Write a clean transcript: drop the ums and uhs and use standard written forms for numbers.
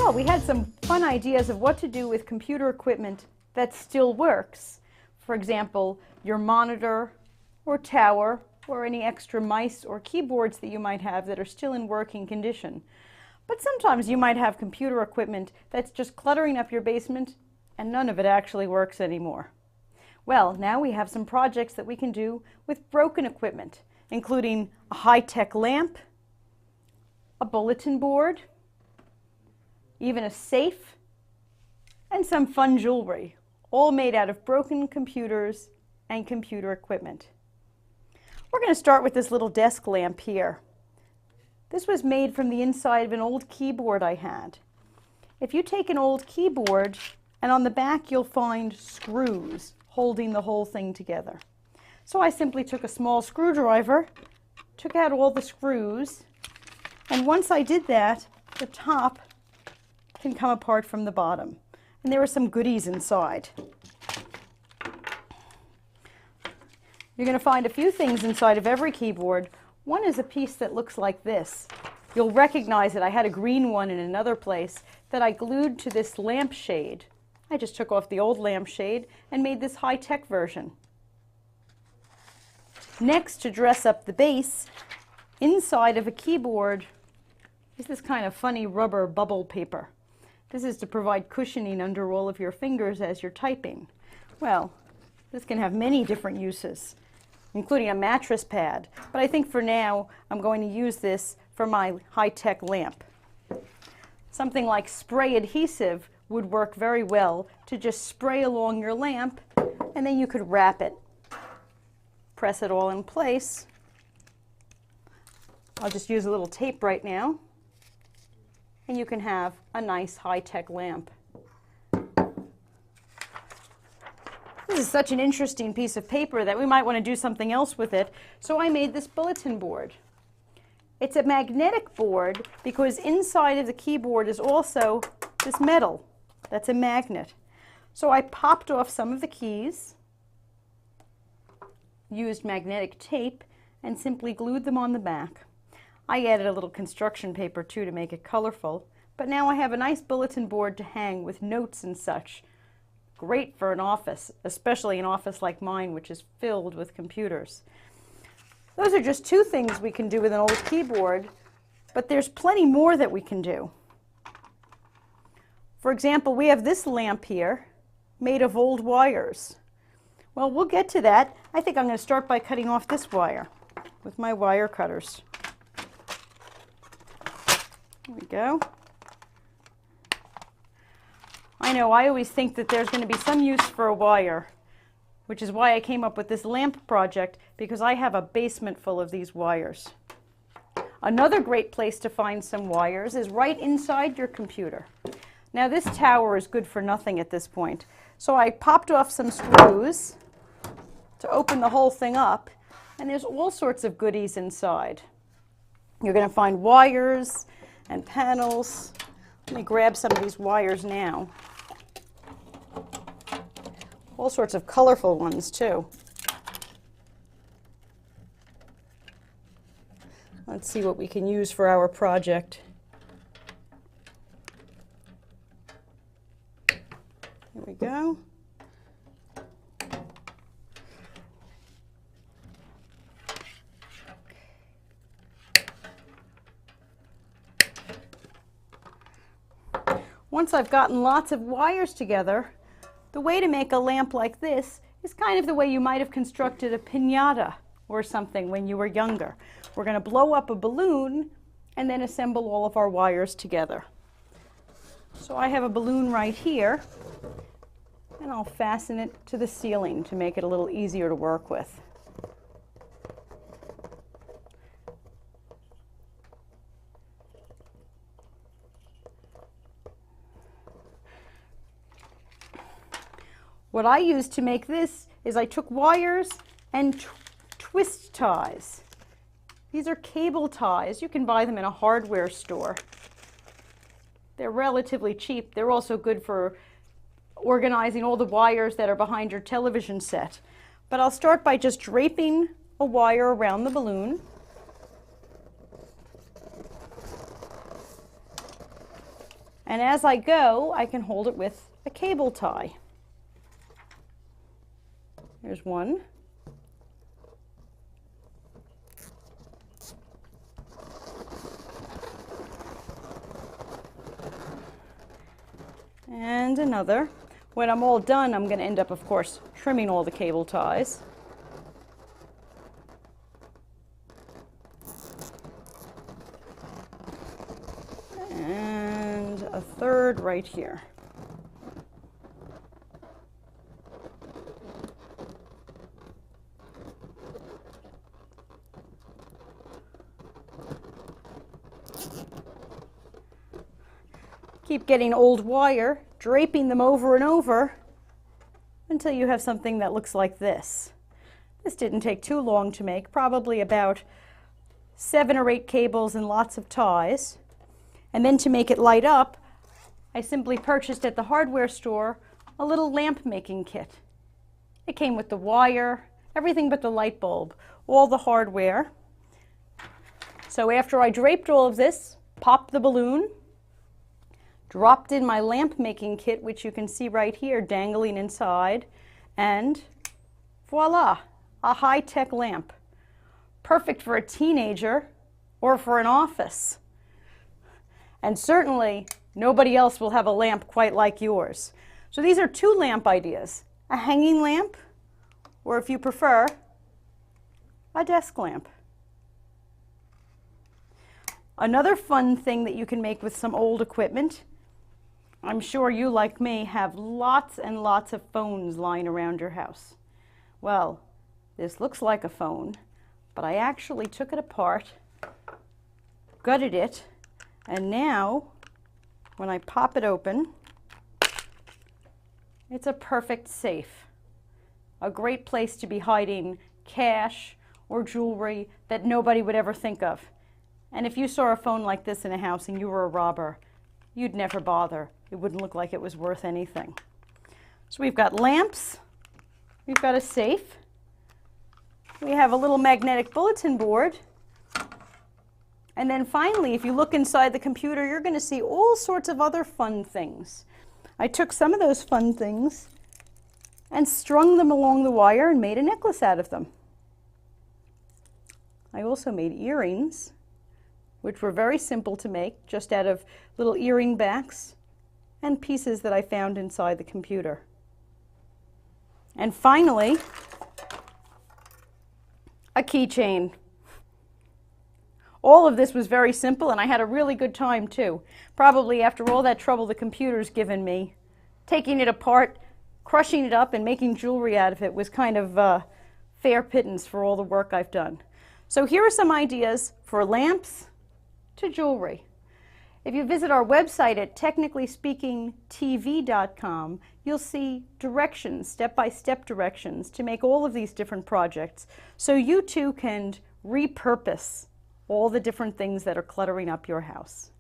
Well, we had some fun ideas of what to do with computer equipment that still works. For example, your monitor or tower or any extra mice or keyboards that you might have that are still in working condition. But sometimes you might have computer equipment that's just cluttering up your basement and none of it actually works anymore. Well, now we have some projects that we can do with broken equipment, including a high-tech lamp, a bulletin board, even a safe, and some fun jewelry, all made out of broken computers and computer equipment. We're going to start with this little desk lamp here. This was made from the inside of an old keyboard I had. If you take an old keyboard, and on the back you'll find screws holding the whole thing together. So I simply took a small screwdriver, took out all the screws, and once I did that, the top can come apart from the bottom. And there are some goodies inside. You're going to find a few things inside of every keyboard. One is a piece that looks like this. You'll recognize it. I had a green one in another place that I glued to this lampshade. I just took off the old lampshade and made this high-tech version. Next, to dress up the base, inside of a keyboard is this kind of funny rubber bubble paper. This is to provide cushioning under all of your fingers as you're typing. Well, this can have many different uses, including a mattress pad. But I think for now, I'm going to use this for my high-tech lamp. Something like spray adhesive would work very well to just spray along your lamp, and then you could wrap it. Press it all in place. I'll just use a little tape right now, and you can have a nice high-tech lamp. This is such an interesting piece of paper that we might want to do something else with it, so I made this bulletin board. It's a magnetic board because inside of the keyboard is also this metal that's a magnet. So I popped off some of the keys, used magnetic tape, and simply glued them on the back. I added a little construction paper too to make it colorful, but now I have a nice bulletin board to hang with notes and such. Great for an office, especially an office like mine, which is filled with computers. Those are just two things we can do with an old keyboard, but there's plenty more that we can do. For example, we have this lamp here made of old wires. Well, we'll get to that. I think I'm going to start by cutting off this wire with my wire cutters. There we go. I know, I always think that there's going to be some use for a wire, which is why I came up with this lamp project, because I have a basement full of these wires. Another great place to find some wires is right inside your computer. Now this tower is good for nothing at this point, so I popped off some screws to open the whole thing up, and there's all sorts of goodies inside. You're going to find wires and panels. Let me grab some of these wires now. All sorts of colorful ones too. Let's see what we can use for our project. Here we go. Once I've gotten lots of wires together, the way to make a lamp like this is kind of the way you might have constructed a piñata or something when you were younger. We're going to blow up a balloon and then assemble all of our wires together. So I have a balloon right here, and I'll fasten it to the ceiling to make it a little easier to work with. What I used to make this is I took wires and twist ties. These are cable ties. You can buy them in a hardware store. They're relatively cheap. They're also good for organizing all the wires that are behind your television set. But I'll start by just draping a wire around the balloon. And as I go, I can hold it with a cable tie. There's one. And another. When I'm all done, I'm going to end up, of course, trimming all the cable ties. And a third right here. Keep getting old wire, draping them over and over until you have something that looks like this. This didn't take too long to make, probably about 7 or 8 cables and lots of ties. And then to make it light up, I simply purchased at the hardware store a little lamp making kit. It came with the wire, everything but the light bulb, all the hardware. So after I draped all of this, popped the balloon, dropped in my lamp making kit, which you can see right here dangling inside, and voila, a high-tech lamp. Perfect for a teenager or for an office. And certainly nobody else will have a lamp quite like yours. So these are 2 lamp ideas, a hanging lamp, or if you prefer, a desk lamp. Another fun thing that you can make with some old equipment, I'm sure you, like me, have lots and lots of phones lying around your house. Well, this looks like a phone, but I actually took it apart, gutted it, and now, when I pop it open, it's a perfect safe. A great place to be hiding cash or jewelry that nobody would ever think of. And if you saw a phone like this in a house and you were a robber, you'd never bother. It wouldn't look like it was worth anything. So we've got lamps, we've got a safe, we have a little magnetic bulletin board, and then finally, if you look inside the computer, you're going to see all sorts of other fun things. I took some of those fun things and strung them along the wire and made a necklace out of them. I also made earrings, which were very simple to make, just out of little earring backs and pieces that I found inside the computer. And finally, a keychain. All of this was very simple, and I had a really good time too. Probably after all that trouble the computer's given me, taking it apart, crushing it up, and making jewelry out of it was kind of fair pittance for all the work I've done. So here are some ideas for lamps to jewelry. If you visit our website at technicallyspeakingtv.com, you'll see directions, step-by-step directions to make all of these different projects, so you too can repurpose all the different things that are cluttering up your house.